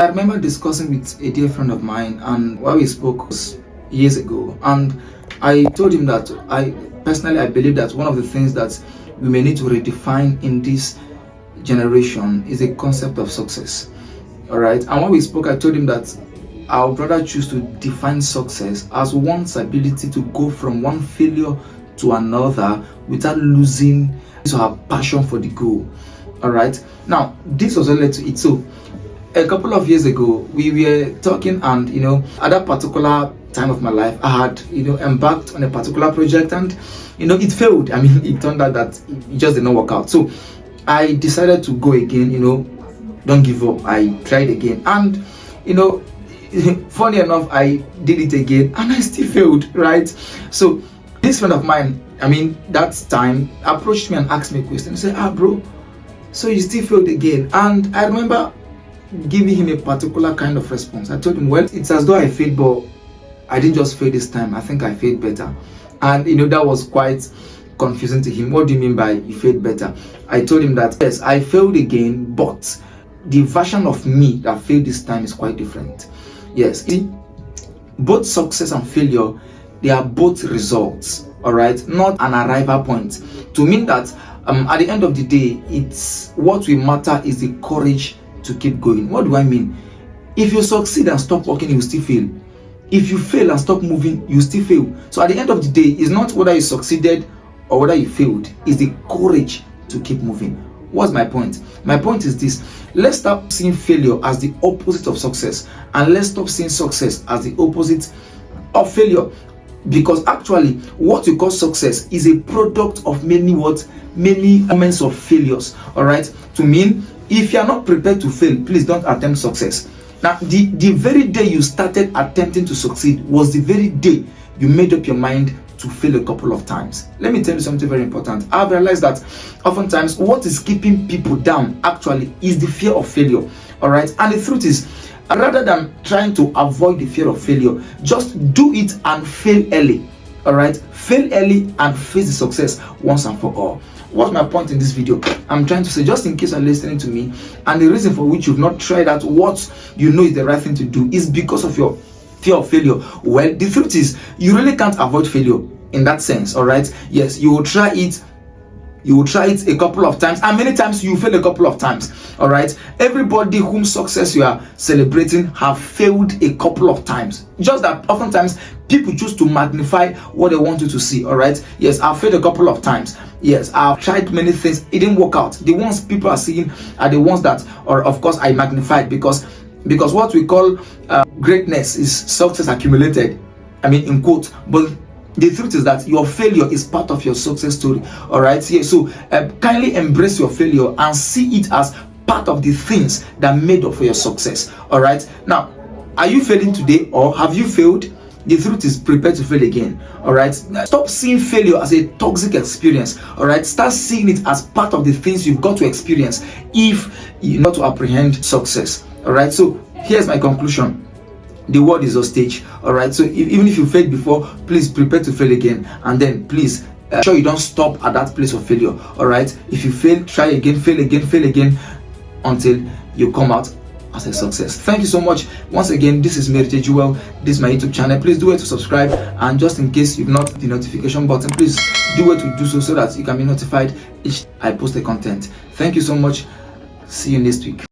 I remember discussing with a dear friend of mine, and while we spoke was years ago, and I told him that I believe that one of the things that we may need to redefine in this generation is the concept of success. All right, and when we spoke, I told him that I would rather choose to define success as one's ability to go from one failure to another without losing her passion for the goal. All right, now this was led to it. So a couple of years ago, we were talking, and at that particular time of my life, I had embarked on a particular project, and it failed. I mean, it turned out that it just did not work out. So I decided to go again. Don't give up. I tried again, and funny enough, I did it again, and I still failed. Right? So this friend of mine, that time, approached me and asked me a question. He said, bro, so you still failed again? And I remember giving him a particular kind of response. I told him, well, it's as though I failed, but I didn't just fail this time. I think I failed better. And that was quite confusing to him. What do you mean by you failed better? I told him that yes, I failed again, but the version of me that failed this time is quite different. Yes, see, both success and failure, they are both results, all right, not an arrival point. To mean that at the end of the day, it's what will matter is the courage to keep going. What do I mean? If you succeed and stop working, you still fail. If you fail and stop moving, you still fail. So at the end of the day, it's not whether you succeeded or whether you failed, it's the courage to keep moving. What's my point? My point is this: let's stop seeing failure as the opposite of success, and let's stop seeing success as the opposite of failure. Because actually, what you call success is a product of many moments of failures. All right, to mean, if you are not prepared to fail, please don't attempt success. Now, the very day you started attempting to succeed was the very day you made up your mind to fail a couple of times. Let me tell you something very important. I've realized that oftentimes what is keeping people down actually is the fear of failure. All right, and the truth is, rather than trying to avoid the fear of failure, just do it and fail early. All right, fail early and face the success once and for all. What's my point in this video? I'm trying to say, just in case you're listening to me and the reason for which you've not tried out what you know is the right thing to do is because of your fear of failure. Well, the truth is, you really can't avoid failure in that sense. All right, yes, you will try it a couple of times, and many times you fail a couple of times. All right, everybody whom success you are celebrating have failed a couple of times. Just that oftentimes people choose to magnify what they want you to see. All right, yes, I've failed a couple of times. Yes, I've tried many things, it didn't work out. The ones people are seeing are the ones that, or of course, I magnified, because what we call greatness is success accumulated, in quotes. But the truth is that your failure is part of your success story. All right, yeah, so kindly embrace your failure and see it as part of the things that made up for your success. All right, now, are you failing today, or have you failed? The truth is, prepare to fail again. All right, stop seeing failure as a toxic experience. All right, start seeing it as part of the things you've got to experience if you know to apprehend success. All right, so here's my conclusion: the world is your stage. All right, so even if you failed before, please prepare to fail again, and then please sure you don't stop at that place of failure. All right, if you fail, try again, fail again until you come out as a success. Thank you so much once again. This is MereIje. This is my YouTube channel. Please do it to subscribe, and just in case you've not the notification button, please do it to do so that you can be notified each I post the content. Thank you so much. See you next week.